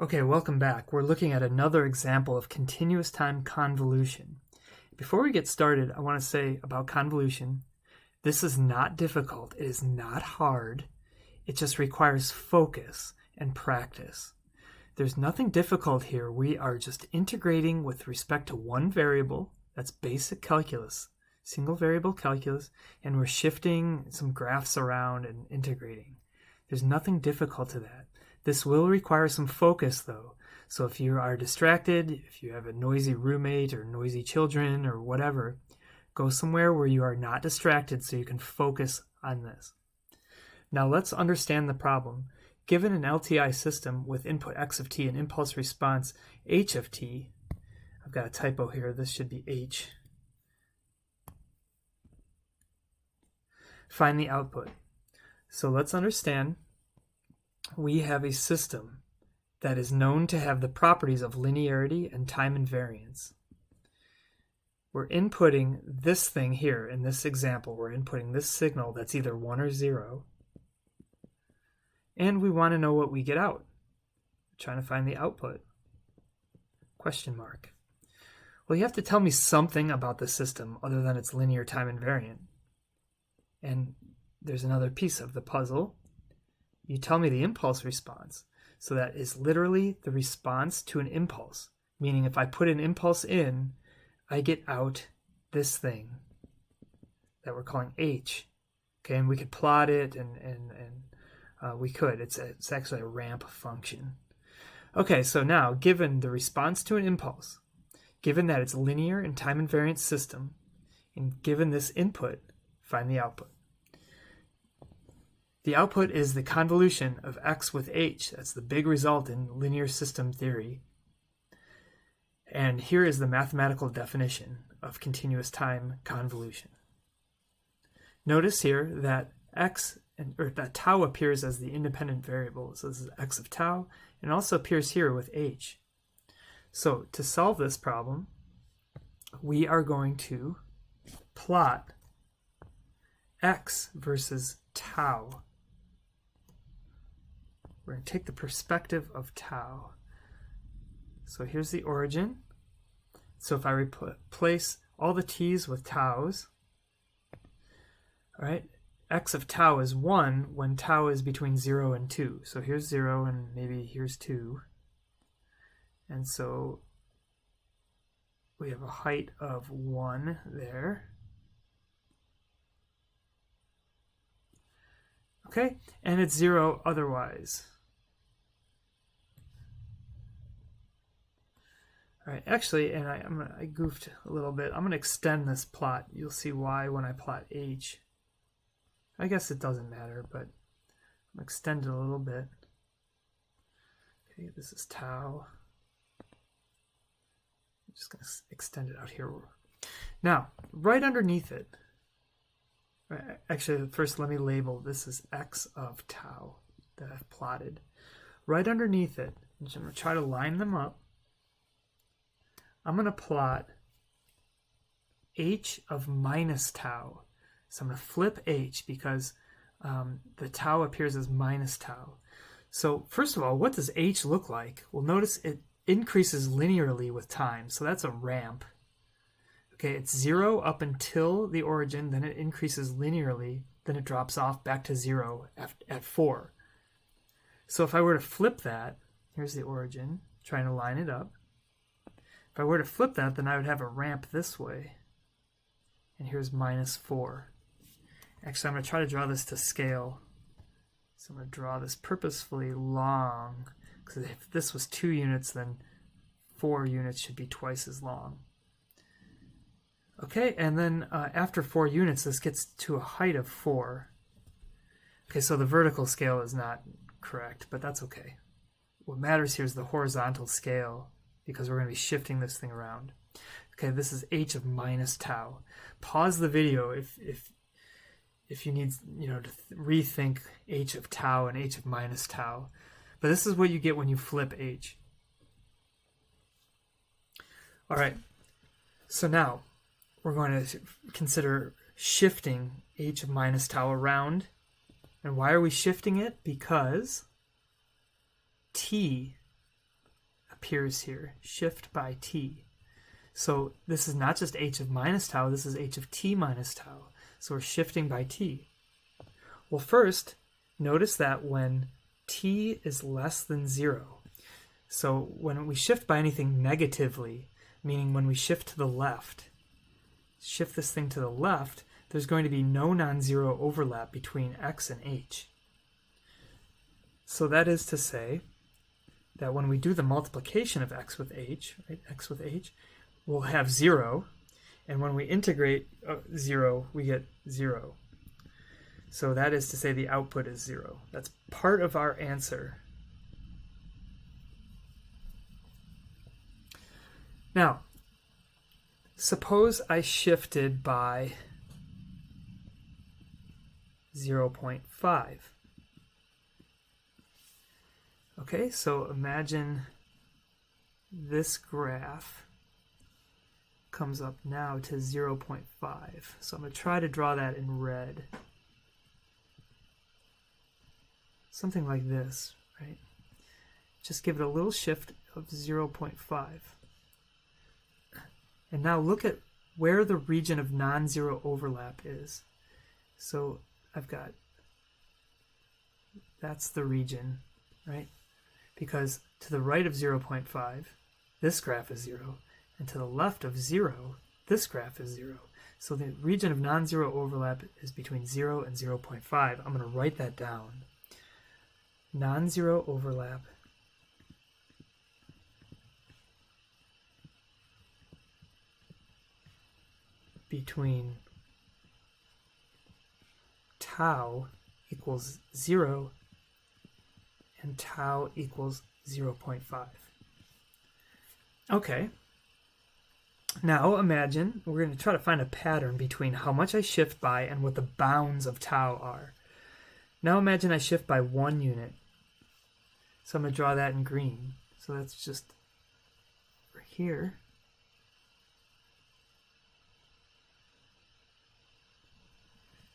Okay, welcome back. We're looking at another example of continuous time convolution. Before we get started, I want to say about convolution, this is not difficult. It is not hard. It just requires focus and practice. There's nothing difficult here. We are just integrating with respect to one variable. That's basic calculus, single variable calculus, and we're shifting some graphs around and integrating. There's nothing difficult to that. This will require some focus though. So if you are distracted, if you have a noisy roommate or noisy children or whatever, go somewhere where you are not distracted so you can focus on this. Now let's understand the problem. Given an LTI system with input x of t and impulse response h of t, I've got a typo here, this should be h. Find the output. So let's understand we have a system that is known to have the properties of linearity and time invariance. We're inputting this thing here in this example. We're inputting this signal that's either 1 or 0. And we want to know what we get out. We're trying to find the output. Question mark. Well, you have to tell me something about the system other than it's linear time invariant. And there's another piece of the puzzle. You tell me the impulse response. So that is literally the response to an impulse. Meaning if I put an impulse in, I get out this thing that we're calling h. Okay, and we could plot it and we could. It's actually a ramp function. Okay, so now given the response to an impulse, given that it's linear and time invariant system, and given this input, find the output. The output is the convolution of x with h. That's the big result in linear system theory. And here is the mathematical definition of continuous time convolution. Notice here that that tau appears as the independent variable. So this is x of tau, and also appears here with h. So to solve this problem, we are going to plot x versus tau. We're going to take the perspective of tau. So here's the origin. So if I replace all the t's with taus, all right, x of tau is 1 when tau is between 0 and 2. So here's 0 and maybe here's 2. And so we have a height of 1 there. Okay, and it's 0 otherwise. All right, actually, and I goofed a little bit. I'm going to extend this plot. You'll see why when I plot h. I guess it doesn't matter, but I'm going to extend it a little bit. Okay, this is tau. I'm just going to extend it out here. Now, right underneath it, actually, first let me label this is x of tau that I've plotted. Right underneath it, I'm going to try to line them up. I'm going to plot h of minus tau. So I'm going to flip h because the tau appears as minus tau. So first of all, what does h look like? Well, notice it increases linearly with time. So that's a ramp. Okay, it's 0 up until the origin, then it increases linearly, then it drops off back to 0 at 4. So if I were to flip that, here's the origin, trying to line it up. If I were to flip that, then I would have a ramp this way. And here's minus 4. Actually, I'm going to try to draw this to scale. So I'm going to draw this purposefully long, because if this was 2 units, then 4 units should be twice as long. Okay, and then after 4 units, this gets to a height of 4. Okay, so the vertical scale is not correct, but that's okay. What matters here is the horizontal scale, because we're going to be shifting this thing around. Okay, this is h of minus tau. Pause the video if you need, to rethink h of tau and h of minus tau. But this is what you get when you flip h. All right, so now we're going to consider shifting h of minus tau around. And why are we shifting it? Because t appears here, shift by t. So this is not just h of minus tau, this is h of t minus tau. So we're shifting by t. Well, first, notice that when t is less than 0, so when we shift by anything negatively, meaning when we shift to the left, shift this thing to the left, there's going to be no non-zero overlap between x and h. So that is to say that when we do the multiplication of x with h, right, x with h, we'll have 0, and when we integrate 0, we get 0. So that is to say the output is 0. That's part of our answer. Now, suppose I shifted by 0.5. Okay, so imagine this graph comes up now to 0.5. So I'm going to try to draw that in red. Something like this, right? Just give it a little shift of 0.5. And now look at where the region of non-zero overlap is. So I've got, that's the region, right? Because to the right of 0.5, this graph is 0, and to the left of 0, this graph is 0. So the region of non-zero overlap is between 0 and 0.5. I'm going to write that down. Non-zero overlap between tau equals 0 and tau equals 0.5. Okay. Now imagine we're going to try to find a pattern between how much I shift by and what the bounds of tau are. Now imagine I shift by 1 unit. So I'm going to draw that in green. So that's just over here.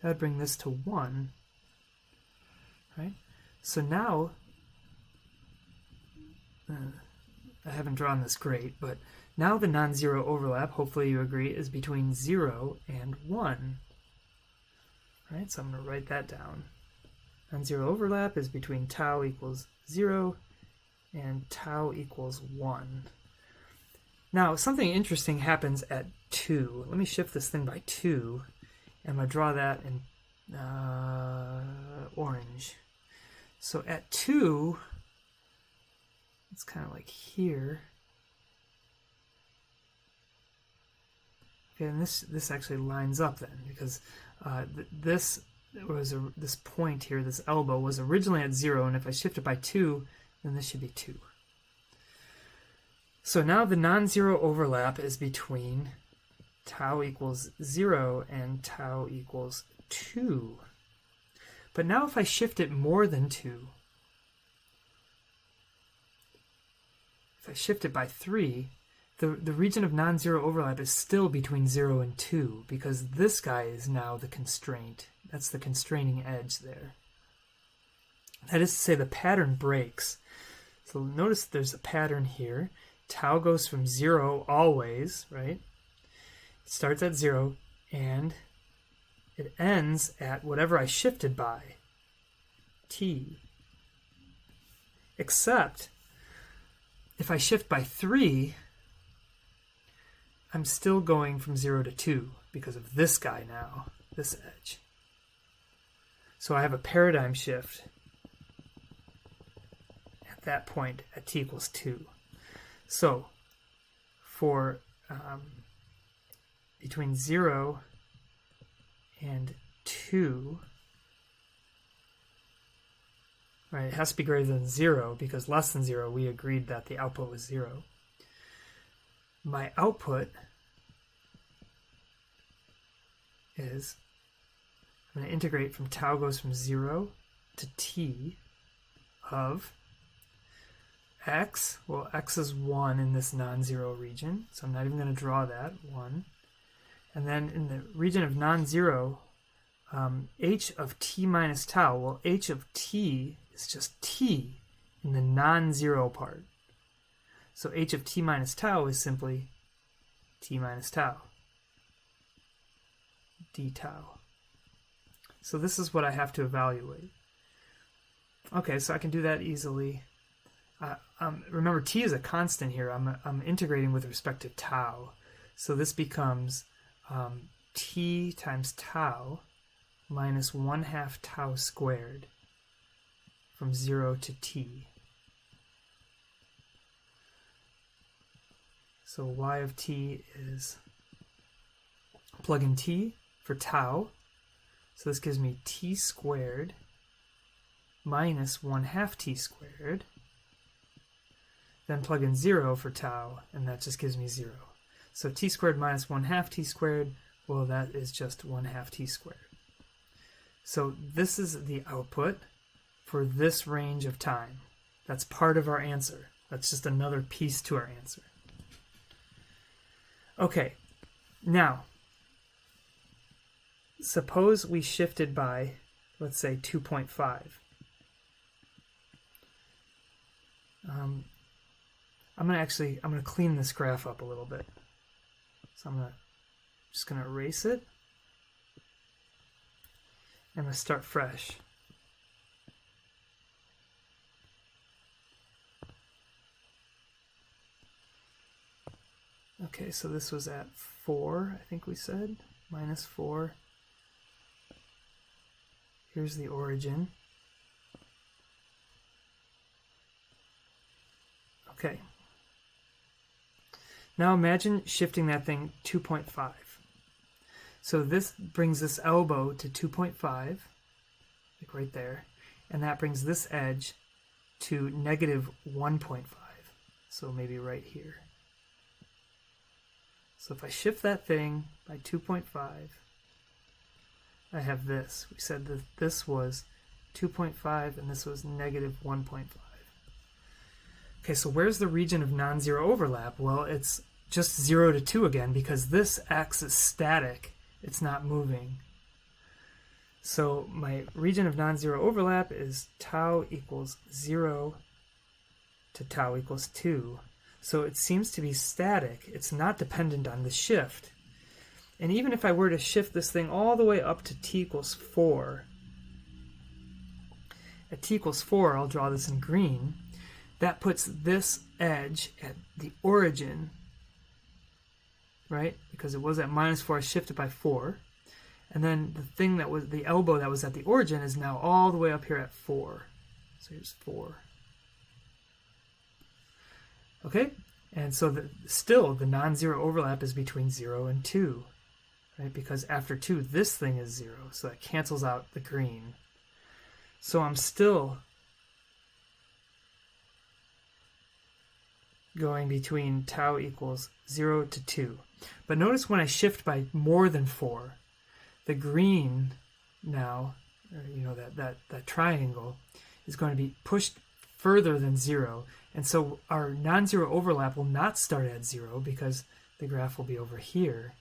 That would bring this to 1, right? So now, I haven't drawn this great, but now the non-zero overlap, hopefully you agree, is between 0 and 1. Right, so I'm going to write that down. Non-zero overlap is between tau equals 0 and tau equals 1. Now, something interesting happens at 2. Let me shift this thing by 2. I'm going to draw that in orange. So at 2, it's kind of like here. Okay, and this actually lines up then, because this point here, this elbow, was originally at 0, and if I shift it by 2, then this should be 2. So now the non-zero overlap is between tau equals 0 and tau equals 2. But now if I shift it more than 2, if I shift it by 3, the region of non-zero overlap is still between 0 and 2, because this guy is now the constraint. That's the constraining edge there. That is to say the pattern breaks. So notice there's a pattern here. Tau goes from 0 always, right? It starts at 0, and it ends at whatever I shifted by, t. Except, if I shift by 3, I'm still going from 0 to 2 because of this guy now, this edge. So I have a paradigm shift at that point at t equals 2. So for between 0 and 2, right, it has to be greater than 0, because less than 0 we agreed that the output was 0. My output is, I'm going to integrate from tau goes from 0 to t of x. Well, x is 1 in this non-zero region, so I'm not even going to draw that, 1. And then in the region of non-zero, h of t minus tau, well, h of t is just t in the non-zero part. So h of t minus tau is simply t minus tau, d tau. So this is what I have to evaluate. Okay, so I can do that easily. Remember, t is a constant here. I'm integrating with respect to tau. So this becomes t times tau minus 1/2 tau squared from 0 to t. So y of t is, plug in t for tau. So this gives me t squared minus 1/2 t squared. Then plug in 0 for tau, and that just gives me 0. So t squared minus 1/2 t squared, well, that is just 1/2 t squared. So this is the output for this range of time. That's part of our answer. That's just another piece to our answer. Okay, now, suppose we shifted by, let's say, 2.5. I'm gonna clean this graph up a little bit. So I'm just gonna erase it. I'm gonna start fresh. Okay, so this was at 4, I think we said, minus 4. Here's the origin. Okay. Now imagine shifting that thing 2.5. So this brings this elbow to 2.5, like right there, and that brings this edge to negative 1.5, so maybe right here. So if I shift that thing by 2.5, I have this. We said that this was 2.5 and this was negative 1.5. Okay, so where's the region of non-zero overlap? Well, it's just 0 to 2 again, because this x is static. It's not moving. So my region of non-zero overlap is tau equals 0 to tau equals 2. So it seems to be static. It's not dependent on the shift. And even if I were to shift this thing all the way up to t equals 4, at t equals 4, I'll draw this in green, that puts this edge at the origin, right? Because it was at minus 4, I shifted by 4. And then the thing that was, the elbow that was at the origin is now all the way up here at 4. So here's 4. Okay? And so still, the non-zero overlap is between 0 and 2, right? Because after 2, this thing is 0. So that cancels out the green. So I'm still going between tau equals 0 to 2. But notice when I shift by more than 4, the green now, you know, that triangle, is going to be pushed further than 0. And so our non-zero overlap will not start at 0 because the graph will be over here.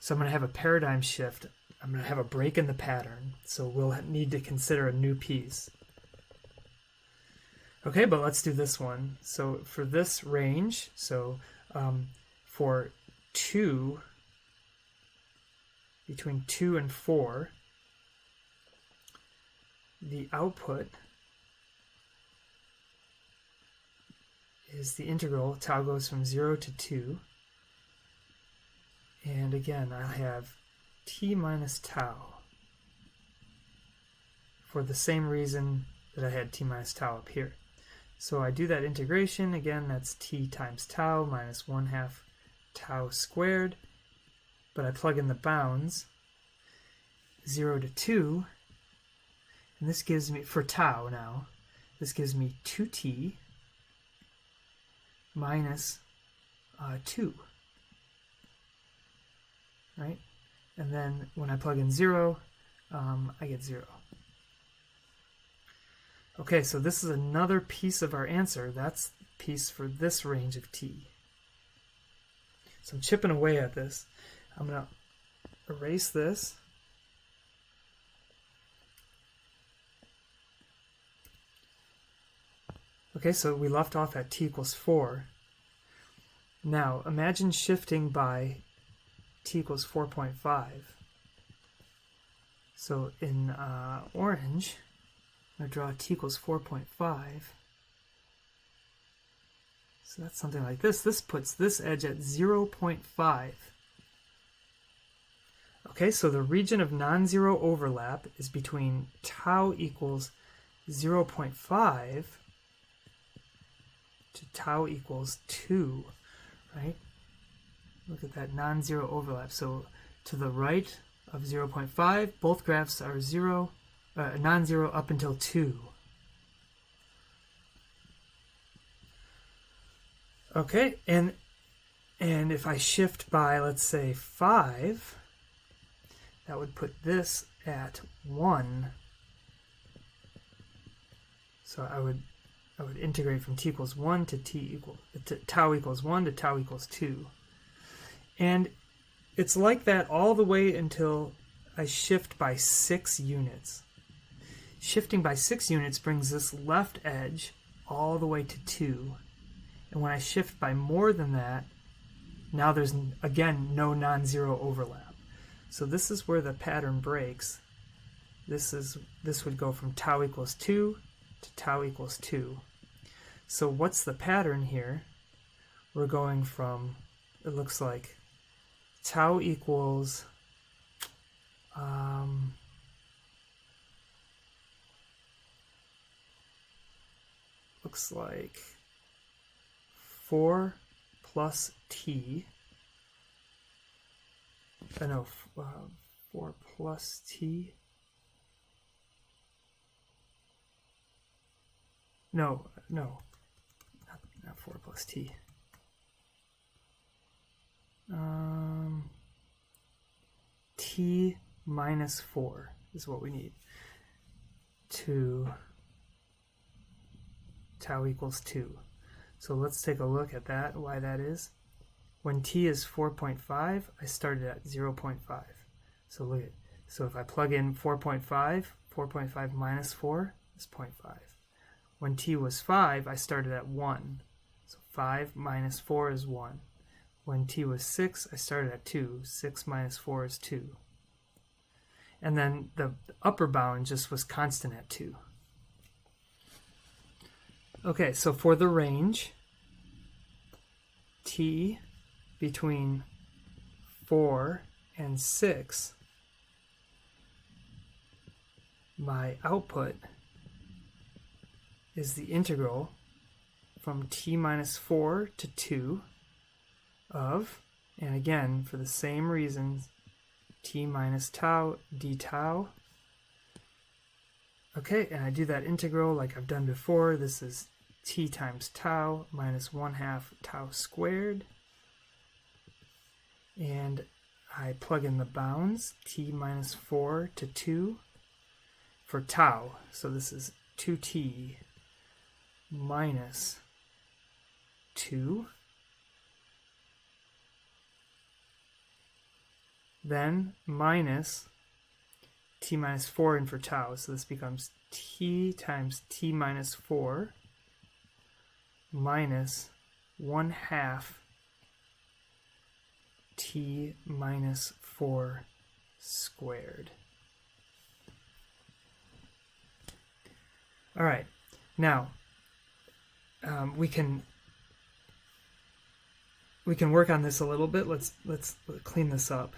So I'm going to have a paradigm shift. I'm going to have a break in the pattern. So we'll need to consider a new piece. Okay, but let's do this one. So for this range, so for 2, between 2 and 4, the output is the integral. Tau goes from 0 to 2. And again, I have t minus tau for the same reason that I had t minus tau up here. So I do that integration. Again, that's t times tau minus 1/2 tau squared. But I plug in the bounds, 0 to 2. And this gives me, for tau now, this gives me 2t minus 2. Right? And then when I plug in 0, I get 0. Okay, so this is another piece of our answer. That's the piece for this range of t. So I'm chipping away at this. I'm going to erase this. Okay, so we left off at t equals 4. Now, imagine shifting by t equals 4.5. So in orange, I'm going to draw t equals 4.5. So that's something like this. This puts this edge at 0.5. Okay, so the region of non-zero overlap is between tau equals 0.5 to tau equals 2, right? Look at that non-zero overlap. So to the right of 0.5, both graphs are non-zero up until 2. Okay, and if I shift by, let's say, 5, that would put this at 1. So I would integrate from t equals 1 to tau equals 1 to tau equals 2. And it's like that all the way until I shift by 6 units. Shifting by 6 units brings this left edge all the way to 2. And when I shift by more than that, now there's, again, no non-zero overlap. So this is where the pattern breaks. This would go from tau equals 2 to tau equals 2. So what's the pattern here? We're going from, it looks like, tau equals looks like 4 plus t. 4 plus t. No, not 4 plus t. T minus 4 is what we need to tau equals 2. So let's take a look at that, why that is. When t is 4.5, I started at 0.5. So look at, so if I plug in 4.5, 4.5 minus 4 is 0.5. When t was 5, I started at 1. So 5 minus 4 is 1. When t was 6, I started at 2. 6 minus 4 is 2. And then the upper bound just was constant at 2. Okay, so for the range, t between 4 and 6, my output is the integral from t minus 4 to 2 of, and again, for the same reasons, t minus tau d tau. Okay, and I do that integral like I've done before. This is t times tau minus 1/2 tau squared. And I plug in the bounds, t minus 4 to 2 for tau. So this is 2t minus 2. Then minus t minus 4 in for tau. So this becomes t times t minus 4 minus 1/2 t minus 4 squared. All right, now we can work on this a little bit. Let's clean this up.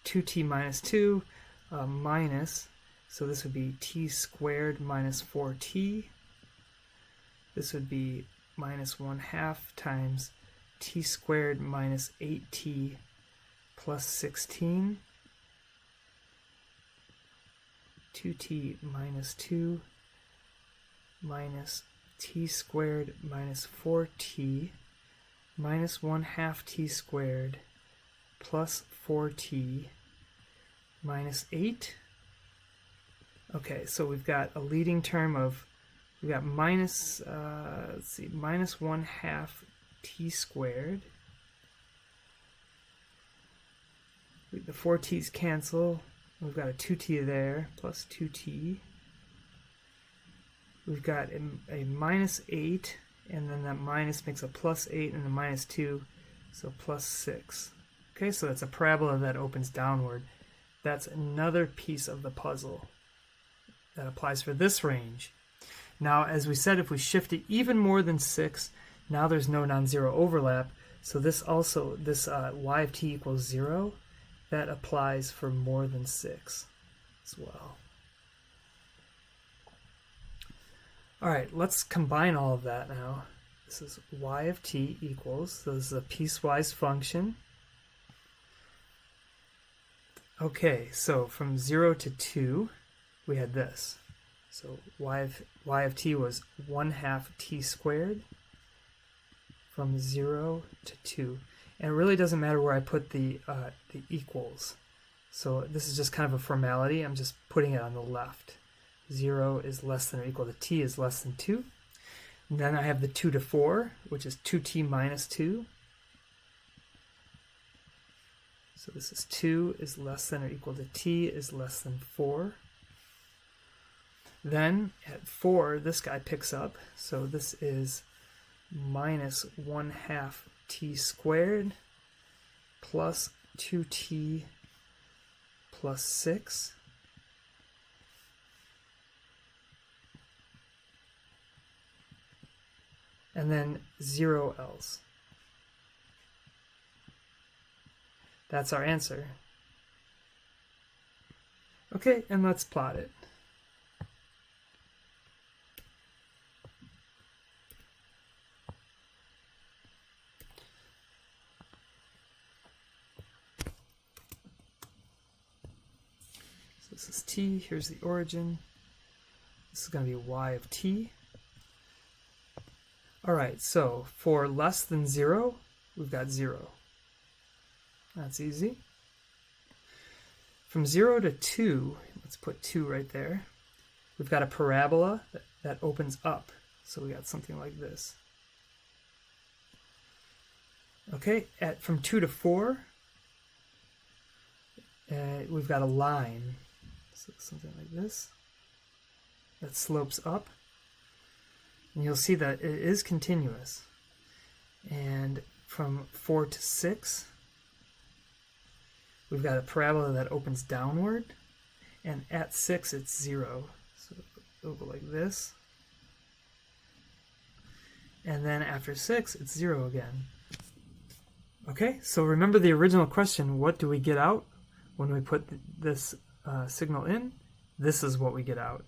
2t minus 2 minus, so this would be t squared minus 4t. This would be minus 1/2 times t squared minus 8t plus 16. 2t minus 2 minus t squared minus 4t minus 1/2 t squared plus 4t minus 8. Okay, so we've got a leading term of, we've got minus, minus 1/2 t squared. The 4t's cancel. We've got a 2t there, plus 2t. we've got a minus 8, and then that minus makes a plus 8 and a minus 2, so plus 6. Okay, so that's a parabola that opens downward. That's another piece of the puzzle that applies for this range. Now, as we said, if we shift it even more than 6, now there's no non-zero overlap. So this also, this y of t equals 0, that applies for more than 6 as well. All right, let's combine all of that now. This is y of t equals, so this is a piecewise function. Okay, so from 0 to 2, we had this. So y of t was 1/2 t squared from 0 to 2. And it really doesn't matter where I put the equals. So this is just kind of a formality. I'm just putting it on the left. 0 is less than or equal to t is less than 2. And then I have the 2 to 4, which is 2t minus 2. So this is 2 is less than or equal to t is less than 4. Then at 4, this guy picks up. So this is minus 1/2 t squared plus 2t plus 6. And then 0 else. That's our answer. Okay, and let's plot it. So this is t, here's the origin. This is going to be y of t. All right, so for less than 0, we've got 0. That's easy. From 0 to 2, let's put 2 right there. We've got a parabola that opens up. So we got something like this. Okay, from 2 to 4, we've got a line. So something like this that slopes up. And you'll see that it is continuous. And from 4 to 6, we've got a parabola that opens downward, and at 6 it's 0. So it'll go like this. And then after 6, it's 0 again. Okay, so remember the original question, what do we get out when we put this signal in? This is what we get out.